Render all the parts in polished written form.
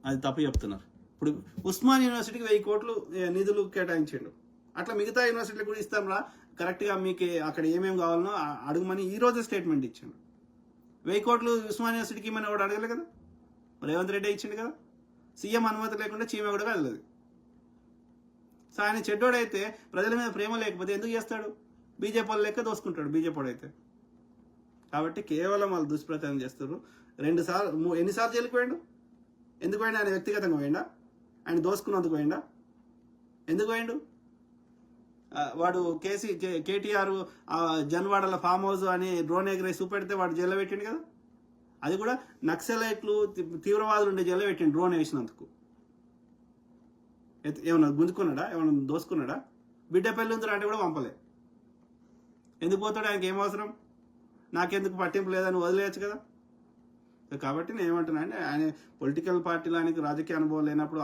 అది తప్పు చెప్తున్నారు. ఇప్పుడు ఉస్మాన్ యూనివర్సిటీకి 1000 కోట్లు నిధులు కేటాయించిండు. అట్లా మిగతా యూనివర్సిటీలకు కూడా ఇస్తాం రా, కరెక్ట్గా మీకు అక్కడ ఏమేమి కావాలనో అడుగుమని ఈ రోజు స్టేట్మెంట్ ఇచ్చిండు. 1000 కోట్లు ఉస్మాన్ యూనివర్సిటీకి ఇమ్మని వాడు అడగలేదు కదా, రేవంత్ రెడ్డి ఇచ్చిండు కదా. సీఎం అనుమతి లేకుండా చీమ కూడా కదలదు. సో ఆయన చెడ్డోడైతే, ప్రజల మీద ప్రేమ లేకపోతే ఎందుకు చేస్తాడు? బీజేపీ వాళ్ళు లెక్క దోసుకుంటాడు బీజేపీ అయితే. కాబట్టి కేవలం వాళ్ళు దుష్ప్రచారం చేస్తారు. 2 సార్లు ఎన్నిసార్లు జైలుకు పోయిండు? ఎందుకు పోయిండు? ఆయన వ్యక్తిగతంగా పోయిండా? ఆయన దోసుకున్నందుకు పోయిండా? ఎందుకు పోయిండు? వాడు కేటీఆర్ జన్వాడల ఫామ్ హౌస్ అని డ్రోన్ ఎగరేసి చూపెడితే వాడు జైల్లో పెట్టిండు కదా. అది కూడా నక్సలైట్లు తీవ్రవాదులు ఉండే జైల్లో పెట్టిండు డ్రోన్ వేసినందుకు. ఏమన్నా గుంజుకున్నాడా? ఏమన్నా దోసుకున్నాడా? బిడ్డ పెళ్ళి ఉందిరా అంటే కూడా పంపలే. ఎందుకు పోతాడు? ఆయనకి ఏం అవసరం? నాకెందుకు పట్టింపు లేదని వదిలేయచ్చు కదా. కాబట్టి నేను ఏమంటున్నా అంటే, ఆయన పొలిటికల్ పార్టీలో ఆయనకి రాజకీయ అనుభవం లేనప్పుడు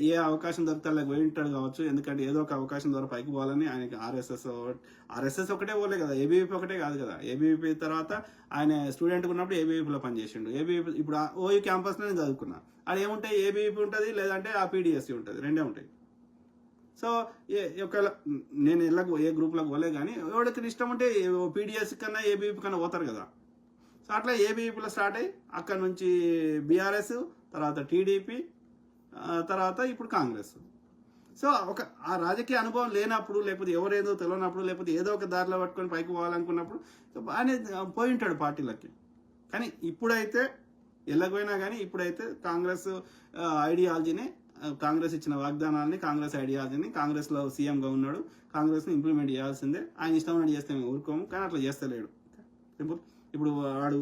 ఏ అవకాశం దొరికితే అలా పోయి ఉంటాడు కావచ్చు. ఎందుకంటే ఏదో ఒక అవకాశం ద్వారా పైకి పోవాలని ఆయనకి ఆర్ఎస్ఎస్ ఒకటే పోలే కదా, ఏబీవీపీ ఒకటే కాదు కదా. ఏబీవీపీ తర్వాత ఆయన స్టూడెంట్ ఉన్నప్పుడు ఏబీవీపీలో పనిచేసిండు. ఏబీవీపీ ఇప్పుడు ఓయూ క్యాంపస్లో నేను చదువుకున్నా. అది ఏముంటాయి? ఏబీవీపీ ఉంటుంది, లేదంటే ఆ పీడిఎస్సీ ఉంటుంది, రెండే ఉంటాయి. సో ఒకవేళ నేను ఏ గ్రూప్లోకి పోలే కానీ ఎవరికి ఇష్టం ఉంటే పీడిఎస్సీ కన్నా ఏబీవీపీ కన్నా పోతారు కదా. సో అట్లా ఏబీవీపీలో స్టార్ట్ అయ్యి అక్కడ నుంచి బీఆర్ఎస్, తర్వాత టీడీపీ, తర్వాత ఇప్పుడు కాంగ్రెస్. సో ఆ రాజకీయ అనుభవం లేనప్పుడు, లేకపోతే ఎవరేదో తెలియనప్పుడు, లేకపోతే ఏదో ఒక దారిలో పట్టుకొని పైకి పోవాలనుకున్నప్పుడు బాగానే పోయి ఉంటాడు పార్టీలకి. కానీ ఇప్పుడైతే ఎలాగైనా కానీ ఇప్పుడైతే కాంగ్రెస్ ఐడియాలజీని, కాంగ్రెస్ ఇచ్చిన వాగ్దానాలని, కాంగ్రెస్ ఐడియాలజీని, కాంగ్రెస్లో సీఎంగా ఉన్నాడు, కాంగ్రెస్ని ఇంప్లిమెంట్ చేయాల్సిందే. ఆయన ఇష్టం చేస్తే మేము ఊరుకోము, కానీ అట్లా చేస్తలేడు. సింపుల్. ఇప్పుడు వాడు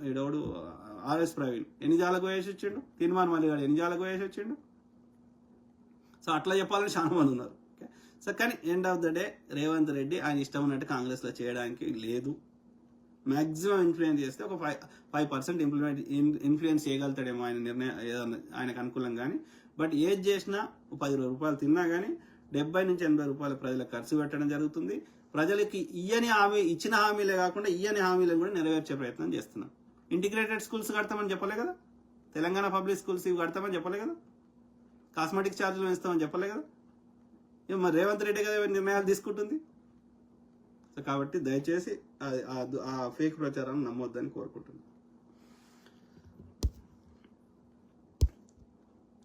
ఈడోడు ఆర్ఎస్ ప్రవీణ్ ఎన్ని జాలకు వేసి వచ్చిండు, తీర్మానం మల్లిగాడు ఎన్ని జాలకు వేసి వచ్చిండు. సో అట్లా చెప్పాలని చాలా మంది ఉన్నారు. సో కానీ end of the day Revanth Reddy ఆయన ఇష్టం ఉన్నట్టు కాంగ్రెస్లో చేయడానికి లేదు. మ్యాక్సిమం ఇన్ఫ్లుయెన్స్ చేస్తే ఒక 5% ఇన్ఫ్లుయెన్స్ చేయగలుగుతాడేమో ఆయన నిర్ణయం, ఏదన్నా ఆయనకు అనుకూలం. కానీ బట్ ఏది చేసినా 10 రూపాయలు తిన్నా కానీ 70 నుంచి 80 రూపాయలు ప్రజలకు ఖర్చు పెట్టడం జరుగుతుంది. ప్రజలకి ఇచ్చిన హామీలే కాకుండా ఇయ్యని హామీలను కూడా నెరవేర్చే ప్రయత్నం చేస్తున్నాం. ఇంటిగ్రేటెడ్ స్కూల్స్ కడతామని చెప్పలే కదా, తెలంగాణ పబ్లిక్ స్కూల్స్ ఇవి కడతామని చెప్పలే కదా, కాస్మెటిక్ ఛార్జీలు వేస్తామని చెప్పలే కదా. మరి రేవంత్ రెడ్డి కదా నిర్ణయాలు తీసుకుంటుంది. సో కాబట్టి దయచేసి ఆ ఫేక్ ప్రచారాన్ని నమ్మొద్దని కోరుకుంటున్నాను.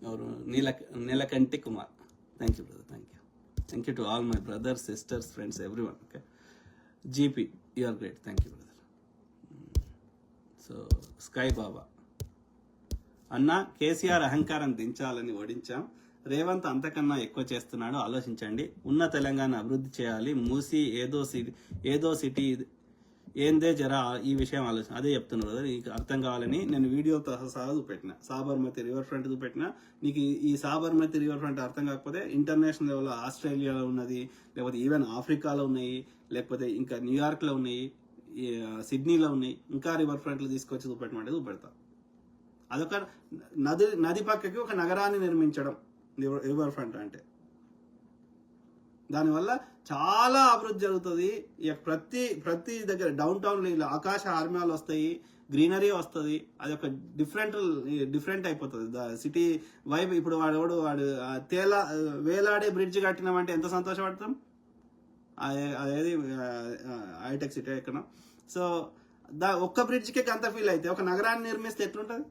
ఎవరు? Neelakanti Kumar. Thank you brother, thank you to all my brothers, sisters, friends, everyone. Okay, GP you are great, thank you brother. So sky Baba అన్న, కేసీఆర్ అహంకారం దించాలని ఓడించాం, రేవంత్ అంతకన్నా ఎక్కువ చేస్తున్నాడు, ఆలోచించండి. ఉన్న తెలంగాణ అభివృద్ధి చేయాలి, మూసి ఏదో సిటీ ఏందే జరా ఈ విషయం ఆలోచన. అదే చెప్తున్నారు కదా, నీకు అర్థం కావాలని నేను వీడియోతో సహా చూపెట్టిన. సాబర్మతి రివర్ ఫ్రంట్ చూపెట్టిన. నీకు ఈ సాబర్మతి రివర్ ఫ్రంట్ అర్థం కాకపోతే ఇంటర్నేషనల్ లెవెల్లో ఆస్ట్రేలియాలో ఉన్నది, లేకపోతే ఈవెన్ ఆఫ్రికాలో ఉన్నాయి, లేకపోతే ఇంకా న్యూయార్క్లో ఉన్నాయి, సిడ్నీలో ఉన్నాయి, ఇంకా రివర్ ఫ్రంట్లు తీసుకొచ్చి చూపెట్టమంటే చూపెడతా. అదొక నది పక్కకి ఒక నగరాన్ని నిర్మించడం రివర్ ఫ్రంట్ అంటే. దానివల్ల చాలా అభివృద్ధి జరుగుతుంది. ప్రతి దగ్గర డౌన్ టౌన్లో ఇలా ఆకాశ ఆర్మ్యాలు వస్తాయి, గ్రీనరీ వస్తుంది. అది ఒక డిఫరెంట్ అయిపోతుంది సిటీ వైబ్. ఇప్పుడు వాడు వేలాడే బ్రిడ్జ్ కట్టినామంటే ఎంత సంతోషపడతాం. అదేది హైటెక్ సిటీ ఎక్కడ. సో ఒక్క బ్రిడ్జ్కి అంత ఫీల్ అయితే ఒక నగరాన్ని నిర్మిస్తే ఎట్లుంటుంది.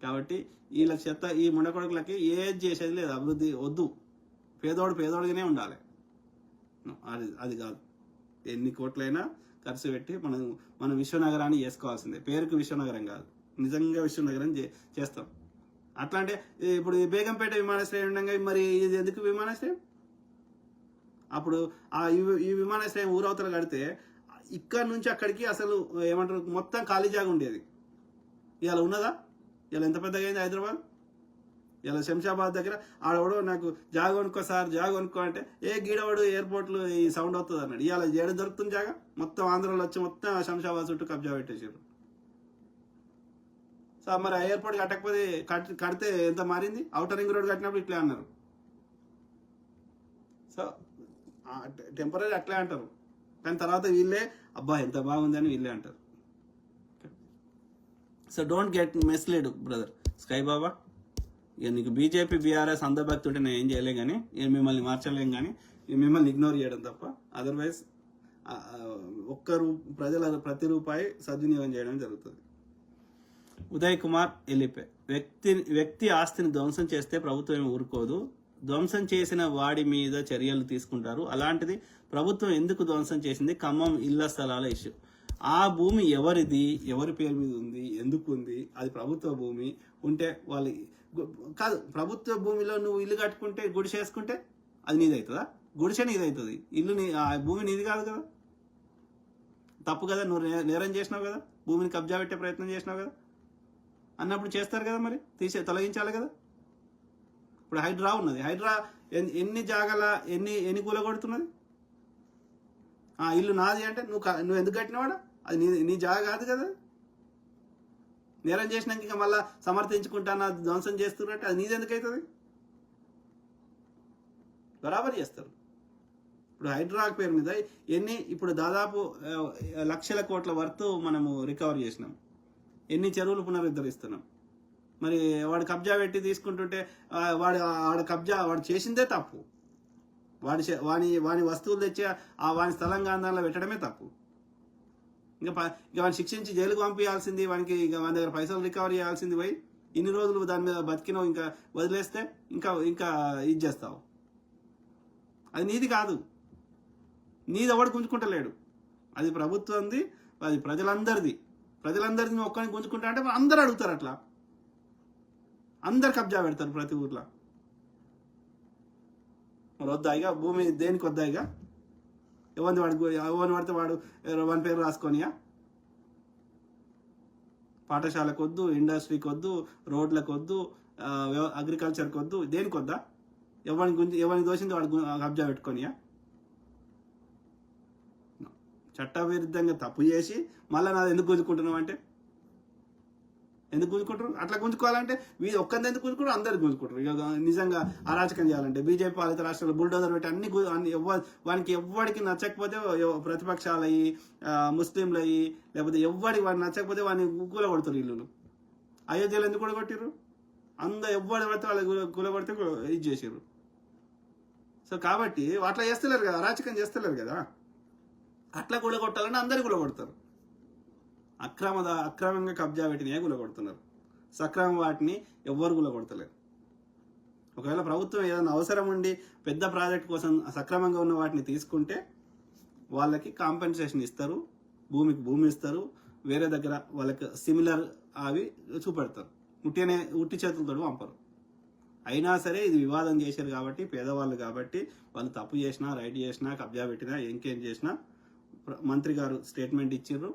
కాబట్టి ఈ ముండకొడుకులకి ఏది చేసేది లేదు, అభివృద్ధి వద్దు. పేదోడుగానే ఉండాలి. అది కాదు, ఎన్ని కోట్లైనా ఖర్చు పెట్టి మనం విశ్వనగరాన్ని చేసుకోవాల్సిందే. పేరుకు విశ్వనగరం కాదు, నిజంగా విశ్వనగరం చేస్తాం. అట్లా అంటే ఇప్పుడు బేగంపేట విమానాశ్రయం ఉండగా మరి ఇది ఎందుకు విమానాశ్రయం? అప్పుడు ఈ విమానాశ్రయం ఊరవతల కడితే ఇక్కడ నుంచి అక్కడికి అసలు ఏమంటారు మొత్తం ఖాళీ జాగా ఉండేది. ఇవాళ ఉన్నదా? ఇలా ఎంత పెద్దగా అయింది హైదరాబాద్. ఇలా శంషాబాద్ దగ్గర ఆడవాడు నాకు జాగ కొనుక్కో సార్, జాగ కొనుక్కో అంటే గీడవాడు ఎయిర్పోర్ట్లు ఈ సౌండ్ అవుతుంది అన్నాడు. ఇవాళ ఏడు దొరుకుతుంది జాగా. మొత్తం ఆంధ్రలో వచ్చి మొత్తం శంషాబాద్ చుట్టూ కబ్జా పెట్టేసారు. సో మరి ఆ ఎయిర్పోర్ట్ కట్టకపోతే కడితే ఎంత మారింది. ఔటర్ రింగ్ రోడ్ కట్టినప్పుడు ఇట్లే అన్నారు. సో టెంపరీ అట్లే అంటారు, కానీ తర్వాత వీళ్ళే అబ్బా ఎంత బాగుంది అని వీళ్ళే అంటారు. So don't get mislead brother. Sky Baba, ఇక నీకు బీజేపీ బీఆర్ఎస్ అంధభక్తి ఉంటే నేను ఏం చేయలేం కానీ, ఇక మిమ్మల్ని మార్చలేం కానీ, మిమ్మల్ని ఇగ్నోర్ చేయడం తప్ప. అదర్వైజ్ ప్రజల ప్రతి రూపాయి సద్వినియోగం చేయడం జరుగుతుంది. ఉదయ్ కుమార్ ఎలిపే, వ్యక్తి ఆస్తిని ధ్వంసం చేస్తే ప్రభుత్వం ఊరుకోదు, ధ్వంసం చేసిన వాడి మీద చర్యలు తీసుకుంటారు. అలాంటిది ప్రభుత్వం ఎందుకు ధ్వంసం చేసింది? ఖమ్మం ఇళ్ల స్థలాల ఇష్యూ. ఆ భూమి ఎవరిది, ఎవరి పేరు మీద ఉంది, ఎందుకు ఉంది? అది ప్రభుత్వ భూమి ఉంటే వాళ్ళు కాదు. ప్రభుత్వ భూమిలో నువ్వు ఇల్లు కట్టుకుంటే, గుడిసె వేసుకుంటే అది నీదవుతుందా? గుడిసె నీదవుతుంది, ఇల్లు ఆ భూమి నీది కాదు కదా. తప్పు కదా, నువ్వు నేరం చేసినావు కదా, భూమిని కబ్జా పెట్టే ప్రయత్నం చేసినావు కదా అన్నప్పుడు చేస్తారు కదా, మరి తొలగించాలి కదా. ఇప్పుడు హైడ్రా ఉన్నది, హైడ్రా ఎన్ని జాగాల ఎన్ని కూలగొడుతున్నది? ఇల్లు నాది అంటే నువ్వు ఎందుకు కట్టినవాడా? అది నీ జాగా కాదు కదా. నేరం చేసినాక ఇంకా మళ్ళా సమర్థించుకుంటాను ధ్వంసం చేస్తున్నట్టు అది నీది ఎందుకు అవుతుంది? బరాబర్ చేస్తారు. ఇప్పుడు హైడ్రా పేరు మీద ఇప్పుడు దాదాపు లక్షల కోట్ల వర్త్ మనము రికవర్ చేసినాం. ఎన్ని చెరువులు పునరుద్ధరిస్తున్నాం. మరి వాడు కబ్జా పెట్టి తీసుకుంటుంటే వాడు చేసిందే తప్పు. వాని వస్తువులు తెచ్చి వాని స్థలంగా అందాల్లో పెట్టడమే తప్పు. ఇంకా వాడిని శిక్షించి జైలుకు పంపించాల్సింది, వానికి వాని దగ్గర పైసలు రికవర్ చేయాల్సింది పోయి ఇన్ని రోజులు దాని మీద బతికినావు, ఇంకా వదిలేస్తే ఇంకా ఇది చేస్తావు. అది నీది కాదు, నీది ఎవడు గుంజుకుంటలేడు. అది ప్రభుత్వంది, అది ప్రజలందరిది. ప్రజలందరిది ఒక్కరిని గుంజుకుంటా అంటే అందరు అడుగుతారు, అట్లా అందరు కబ్జా పెడతారు ప్రతి ఊర్లో. మరి వద్దాయిగా భూమి దేనికి వద్దాయిగా? ఎవరిని పడితే వాడు వాని పేరు రాసుకొనియా? పాఠశాలకు వద్దు, ఇండస్ట్రీకి వద్దు, రోడ్లకు వద్దు, అగ్రికల్చర్కి వద్దు, దేనికి వద్దా? ఎవరిని దోషింది వాడు కబ్జా పెట్టుకొనియా? చట్టవిరుద్ధంగా తప్పు చేసి మళ్ళీ నాది ఎందుకు గుంజుకుంటున్నావు అంటే ఎందుకు గుంజుకుంటారు? అట్లా గుంజుకోవాలంటే ఒక్కరిని ఎందుకు గుంజుకుంటారు? అందరు గుంజుకుంటారు. ఇక నిజంగా అరాచకం చేయాలంటే బీజేపీ పాలిత రాష్ట్రాలు బుల్డోజర్ పెట్టి అన్ని వానికి ఎవ్వడికి నచ్చకపోతే ప్రతిపక్షాలు అయ్యి, ముస్లింలు అయ్యి, లేకపోతే వాడికి నచ్చకపోతే వాడిని కూలగొడతారు. ఇల్లులు అయోధ్యలో ఎందుకు కూలగొట్టిర్రు? ఎవ్వడి పడితే వాళ్ళు కూలగొడితే ఇది చేసారు. సో కాబట్టి అట్లా చేస్తలేరు కదా, అరాచకం చేస్తలేరు కదా. అట్లా కూలగొట్టాలని అందరు కూలగొడతారు. అక్రమంగా కబ్జా పెట్టినయే కూలగొడుతున్నారు. సక్రమ వాటిని ఎవ్వరు కూలగొడతలేరు. ఒకవేళ ప్రభుత్వం ఏదైనా అవసరం ఉండి పెద్ద ప్రాజెక్ట్ కోసం సక్రమంగా ఉన్న వాటిని తీసుకుంటే వాళ్ళకి కాంపెన్సేషన్ ఇస్తారు, భూమి ఇస్తారు, వేరే దగ్గర వాళ్ళకి సిమిలర్ అవి చూపెడతారు. ఉట్టి చేతులతో పంపరు. అయినా సరే ఇది వివాదం చేశారు కాబట్టి, పేదవాళ్ళు కాబట్టి, వాళ్ళు తప్పు చేసినా, రైట్ చేసినా, కబ్జా పెట్టినా, ఇంకేం చేసినా మంత్రి గారు స్టేట్మెంట్ ఇచ్చారు.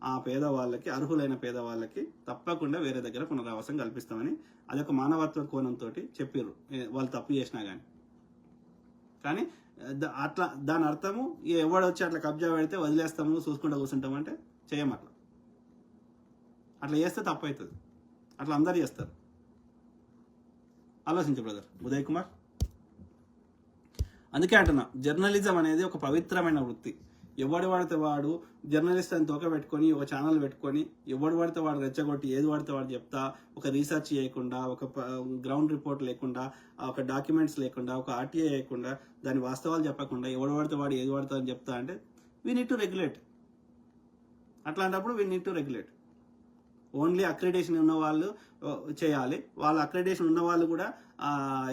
ఆ పేదవాళ్ళకి, అర్హులైన పేదవాళ్ళకి తప్పకుండా వేరే దగ్గర పునరావాసం కల్పిస్తామని అదొక మానవత్వ కోణంతో చెప్పారు, వాళ్ళు తప్పు చేసినా కానీ అట్లా దాని అర్థము ఎవడొచ్చి అట్లా కబ్జా పెడితే వదిలేస్తాము, చూసుకుంటూ కూర్చుంటామంటే చేయము. అట్లా చేస్తే తప్పు అవుతుంది. అట్లా అందరు చేస్తారు. ఆలోచించు బ్రదర్ ఉదయ్ కుమార్. అందుకే అంటున్నా, జర్నలిజం అనేది ఒక పవిత్రమైన వృత్తి. ఎవడు పడితే వాడు జర్నలిస్ట్ అని తోక పెట్టుకొని ఒక ఛానల్ పెట్టుకొని ఎవడు పడితే వాడు రెచ్చగొట్టి ఏది పడితే వాడు చెప్తా, ఒక రీసెర్చ్ చేయకుండా, ఒక గ్రౌండ్ రిపోర్ట్ లేకుండా, ఒక డాక్యుమెంట్స్ లేకుండా, ఒక ఆర్టీఐ లేకుండా, దాని వాస్తవాలు చెప్పకుండా ఎవడు పడితే వాడు ఏది పడతా అని చెప్తా అంటే వీ నీడ్ టు రెగ్యులేట్. అట్లాంటప్పుడు we need to regulate. Only accreditation ఉన్న వాళ్ళు చేయాలి. వాళ్ళ అక్రిడేషన్ ఉన్న వాళ్ళు కూడా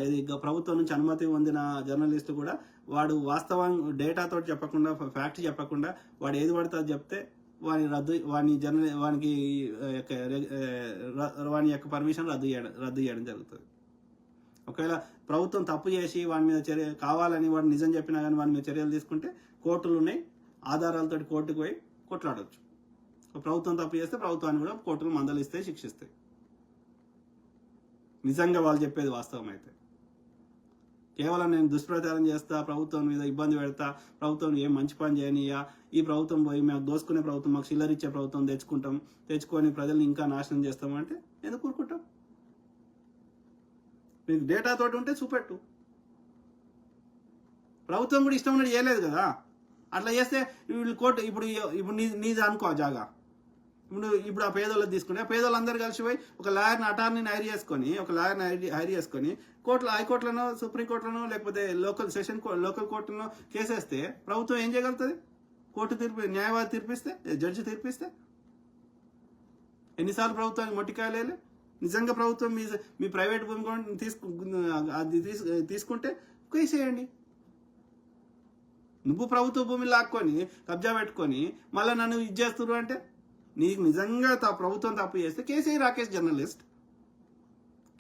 ఇది ప్రభుత్వం నుంచి అనుమతి పొందిన జర్నలిస్టు కూడా వాడు వాస్తవం డేటాతో చెప్పకుండా, ఫ్యాక్ట్ చెప్పకుండా వాడు ఏది పడితే అది చెప్తే వాని యొక్క పర్మిషన్ రద్దు చేయడం జరుగుతుంది. ఒకవేళ ప్రభుత్వం తప్పు చేసి వాని మీద చర్య కావాలని వాడు నిజం చెప్పినా కానీ వాని మీద చర్యలు తీసుకుంటే కోర్టులు ఉన్నాయి, ఆధారాలతో కోర్టుకు పోయి కొట్లాడవచ్చు. ప్రభుత్వం తప్పు చేస్తే ప్రభుత్వాన్ని కూడా కోర్టులు మందలిస్తాయి, శిక్షిస్తాయి, నిజంగా వాళ్ళు చెప్పేది వాస్తవం అయితే. కేవలం నేను దుష్ప్రచారం చేస్తా, ప్రభుత్వం మీద ఇబ్బంది పెడతా, ప్రభుత్వం ఏం మంచి పని చేయనియా, ఈ ప్రభుత్వం పోయి మేము దోసుకునే ప్రభుత్వం, మాకు చిల్లరిచ్చే ప్రభుత్వం తెచ్చుకొని ప్రజల్ని ఇంకా నాశనం చేస్తామంటే ఎందుకు ఊరుకుంటాం? మీకు డేటా తోటి ఉంటే చూపెట్టు. ప్రభుత్వం కూడా ఇష్టం ఉన్నది చేయలేదు కదా. అట్లా చేస్తే వీళ్ళు కోర్టు ఇప్పుడు నీది అనుకో జాగా, ఇప్పుడు ఆ పేదోళ్ళకి తీసుకుంటే ఆ పేదోళ్ళందరూ కలిసిపోయి ఒక లాయర్ని అటార్నీని హైర్ చేసుకొని హైకోర్టులను సుప్రీంకోర్టులను లేకపోతే లోకల్ కోర్టులను కేసేస్తే ప్రభుత్వం ఏం చేయగలుగుతుంది? కోర్టు న్యాయవాది తీర్పిస్తే, జడ్జి తీర్పిస్తే ఎన్నిసార్లు ప్రభుత్వానికి మొట్టికాయలే? నిజంగా ప్రభుత్వం మీ ప్రైవేట్ భూమి తీసుకుంటే కేసేయండి. నువ్వు ప్రభుత్వ భూమి లాక్కొని కబ్జా పెట్టుకొని మళ్ళీ నన్ను ఇది చేస్తున్నారు అంటే, నీకు నిజంగా ప్రభుత్వం తప్పు చేస్తే కేసీఐ రాకేష్ జర్నలిస్ట్,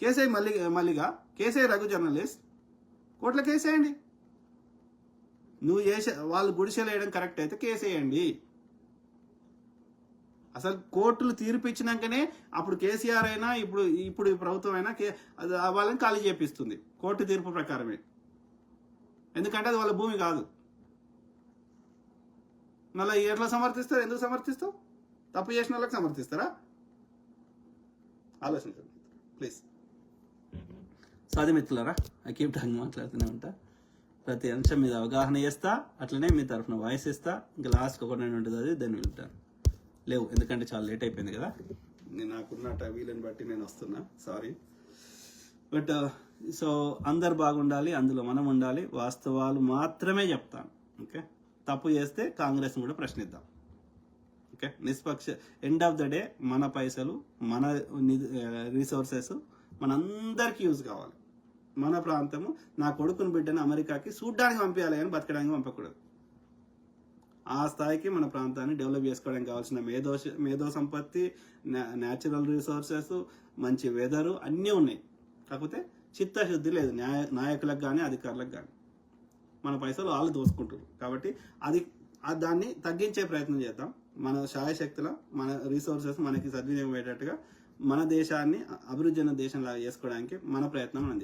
కేసీఐ మల్లిగా, కేసీఐ రఘు జర్నలిస్ట్, కోర్టులో కేసేయండి. నువ్వు వాళ్ళు గుడిసెలు వేయడం కరెక్ట్ అయితే కేసేయండి. అసలు కోర్టులు తీర్పు ఇచ్చినాకనే అప్పుడు కేసీఆర్ అయినా ఇప్పుడు ప్రభుత్వం అయినా వాళ్ళని ఖాళీ చేపిస్తుంది కోర్టు తీర్పు ప్రకారమే. ఎందుకంటే అది వాళ్ళ భూమి కాదు. మళ్ళీ ఎట్లా సమర్థిస్తారు? ఎందుకు సమర్థిస్తావు? తప్పు చేసిన వాళ్ళకి సమర్థిస్తారా? ఆలోచించండి ప్లీజ్. సాధిమిత్రులారా, ఐ కీప్ టాకింగ్, మాట్లాడుతూనే ఉంటా. ప్రతి అంశం మీద అవగాహన చేస్తా, అట్లనే మీ తరఫున వాయిస్ ఇస్తా. ఇంకా లాస్ట్కి ఒకటి ఉంటుంది, అది దాన్ని వెళ్తాను. లేవు, ఎందుకంటే చాలా లేట్ అయిపోయింది కదా. నాకున్న వీళ్ళని బట్టి నేను వస్తున్నా, సారీ. బట్ సో అందరు బాగుండాలి, అందులో మనం ఉండాలి. వాస్తవాలు మాత్రమే చెప్తాను. ఓకే, తప్పు చేస్తే కాంగ్రెస్ని కూడా ప్రశ్నిద్దాం. ఓకే, నిష్పక్ష ఎండ్ ఆఫ్ ద డే మన పైసలు, మన రిసోర్సెస్ మనందరికీ యూజ్ కావాలి. మన ప్రాంతము, నా కొడుకుని బిడ్డను అమెరికాకి చూడ్డానికి పంపించాలి కానీ బతకడానికి పంపకూడదు. ఆ స్థాయికి మన ప్రాంతాన్ని డెవలప్ చేసుకోవడానికి కావాల్సిన మేధో సంపత్తి, న్యాచురల్ రిసోర్సెస్, మంచి వెదరు అన్నీ ఉన్నాయి. కాకపోతే చిత్తశుద్ధి లేదు నాయకులకు కానీ అధికారులకు కానీ. మన పైసలు వాళ్ళు దోసుకుంటారు. కాబట్టి దాన్ని తగ్గించే ప్రయత్నం చేద్దాం. మన శాయశక్తుల మన రిసోర్సెస్ మనకి సద్వినియోగం అయ్యేటట్టుగా మన దేశాన్ని అభివృద్ధి చెందిన దేశంలాగా చేసుకోవడానికి మన ప్రయత్నం మనం